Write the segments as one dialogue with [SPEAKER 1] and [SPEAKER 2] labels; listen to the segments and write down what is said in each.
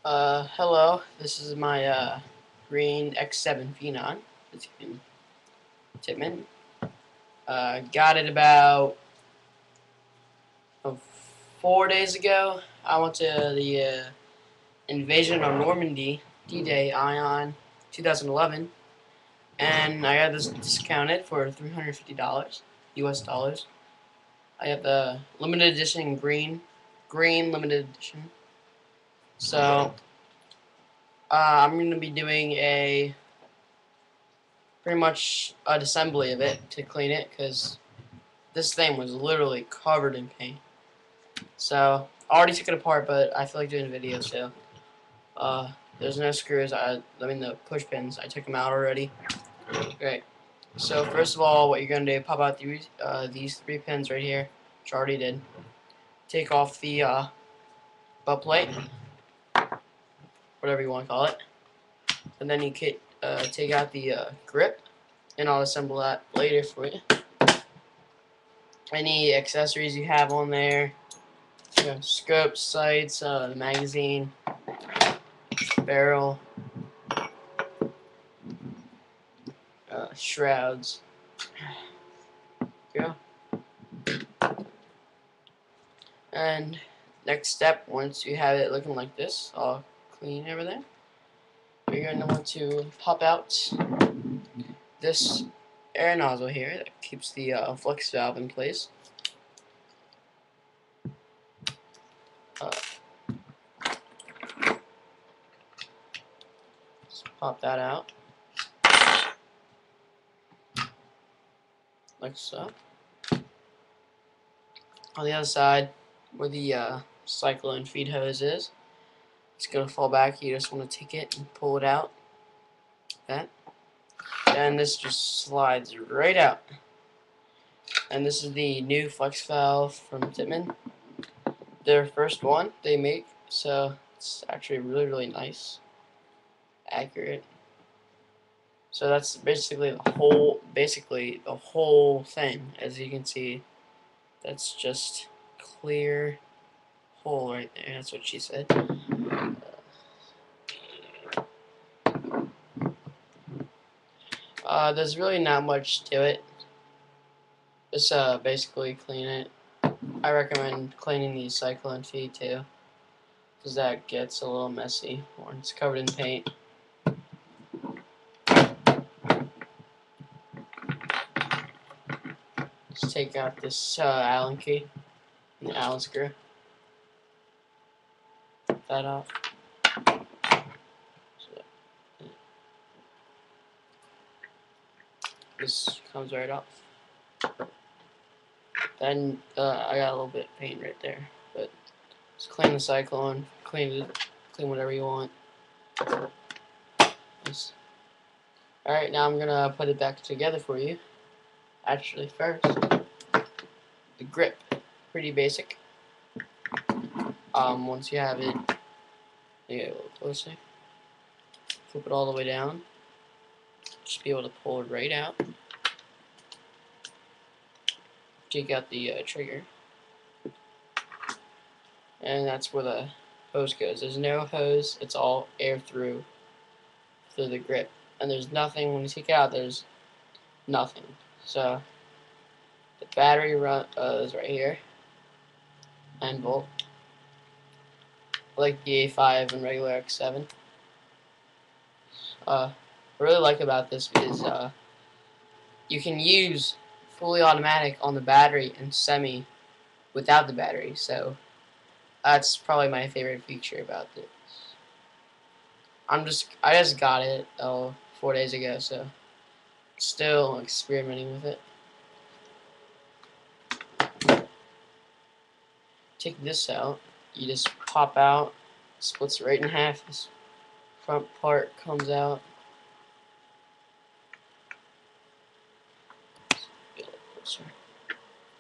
[SPEAKER 1] Hello, this is my green X7 Phenom. It's in Tippmann. Got it about uh, 4 days ago. I went to the invasion of Normandy D-Day Ion 2011, and I got this discounted for $350 US dollars. I have the limited edition green limited edition. So I'm going to be doing a pretty much an assembly of it to clean it, because this thing was literally covered in paint. So I already took it apart, but I feel like doing a video, so there's no screws. I mean the push pins. I took them out already. Great. So first of all, what you're gonna do, pop out these 3 pins right here, which I already did. Take off the butt plate, whatever you want to call it, and then you can take out the grip, and I'll assemble that later for you. Any accessories you have on there, scope, sights, the magazine, barrel, shrouds. Yeah. And next step, once you have it looking like this, I'll clean everything. You're going to want to pop out this air nozzle here that keeps the flex valve in place. Just pop that out, like so. On the other side, where the cyclone feed hose is, it's going to fall back. You just want to take it and pull it out. That. And this just slides right out. And this is the new flex valve from Tippmann. Their first one they make, so it's actually really nice, accurate. So that's basically the whole thing. As you can see, that's just clear hole right there. That's what she said. There's really not much to it. Just basically clean it. I recommend cleaning the cyclone feed too, because that gets a little messy when it's covered in paint. Just take out this Allen key and the Allen screw. Put that off. This comes right off. Then I got a little bit of paint right there, but just clean the cyclone, clean whatever you want. Nice. Alright, now I'm gonna put it back together for you. Actually, first, the grip, pretty basic. Once you have it, you get a little closer. Flip it all the way down. Just be able to pull it right out. Take out the trigger, and that's where the hose goes. There's no hose; it's all air through the grip, and there's nothing when you take it out. There's nothing. So the battery is right here, 9-volt, like the A5 and regular X7. What I really like about this is you can use fully automatic on the battery and semi without the battery, so that's probably my favorite feature about this. I just got it 4 days ago, so still experimenting with it. Take this out, you just pop out, splits right in half. This front part comes out. Be a little closer.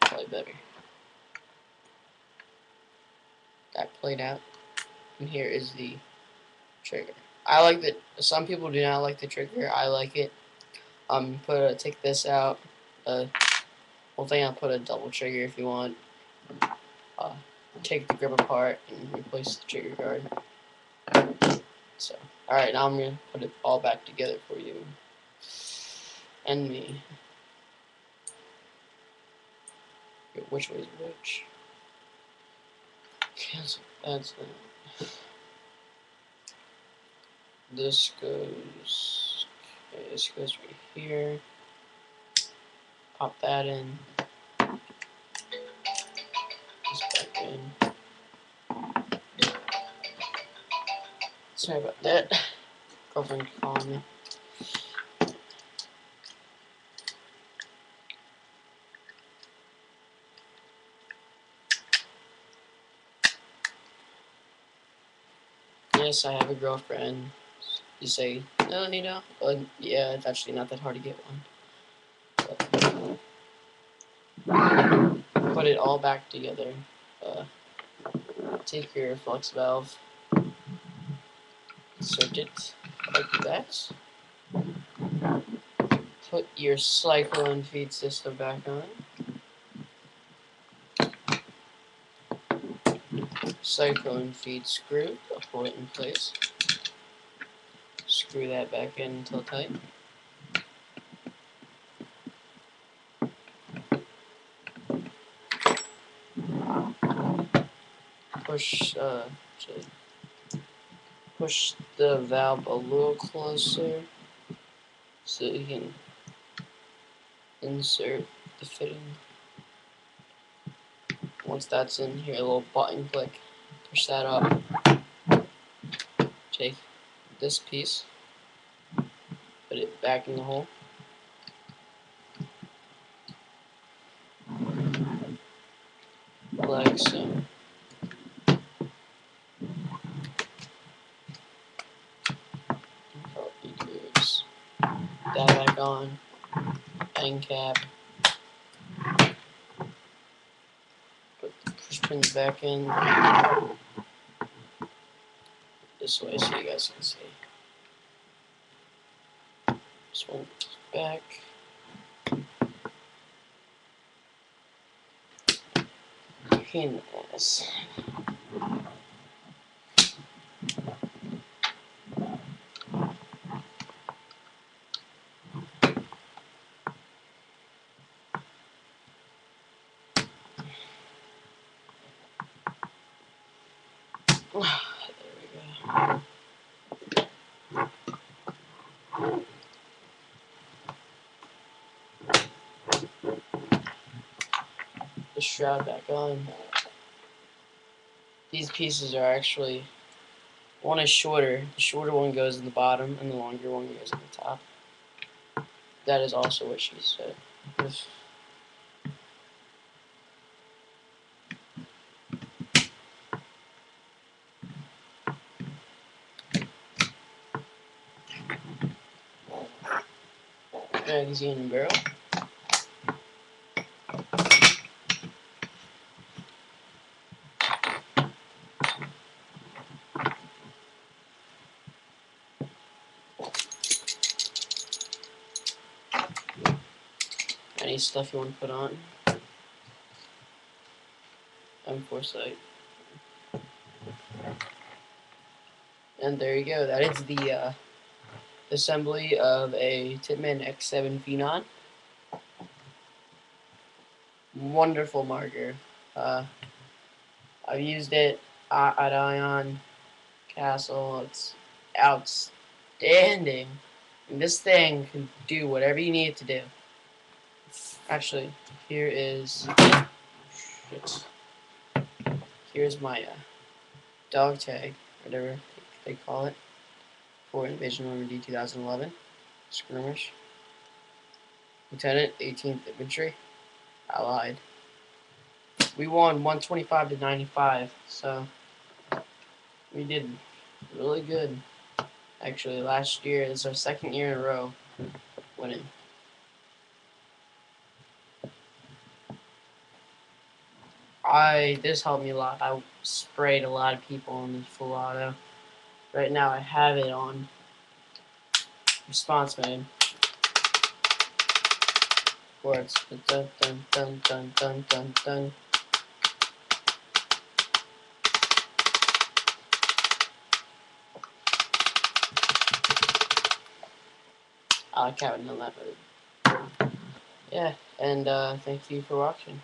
[SPEAKER 1] Probably better. That played out, and here is the trigger. I like that. Some people do not like the trigger. I like it. Take this out. Whole thing. I'll put a double trigger if you want. Take the grip apart and replace the trigger guard. So, alright, now I'm gonna put it all back together for you. And me. Okay, which way is which? Cancel. That's that. This goes. Okay, this goes right here. Pop that in. This back in. Sorry about that. Girlfriend calling me. Yes, I have a girlfriend. You say, no, Nino? Yeah, it's actually not that hard to get one. But put it all back together. Take your flux valve, insert it like that. Put your cycle and feed system back on. Cycle and feed screw, pull it in place. Screw that back in until tight. Push the valve a little closer so you can insert the fitting. Once that's in here, a little button click, push that up. Take this piece, put it back in the hole. Like so. That back on. End cap. Put the push pins back in. This way so you guys can see. This one goes back. Pain in the ass. There we go. The shroud back on. These pieces are actually, one is shorter. The shorter one goes in the bottom, and the longer one goes in the top. That is also what she said. Magazine and barrel. Any stuff you want to put on. M4 sight. And there you go. That is the assembly of a Tippmann X7 Phenom. Wonderful marker. I've used it at Ion Castle. It's outstanding. And this thing can do whatever you need it to do. Actually, here is shit. Here's my dog tag, whatever they call it, for Invasion Number D 2011 skirmish. Lieutenant, 18th Infantry, Allied. We won 125 to 95, so we did really good. Actually, last year is our second year in a row winning. This helped me a lot. I sprayed a lot of people on this full auto. Right now I have it on response mode. Where it's dun dun dun dun dun dun dun. I like having done that. But yeah, and thank you for watching.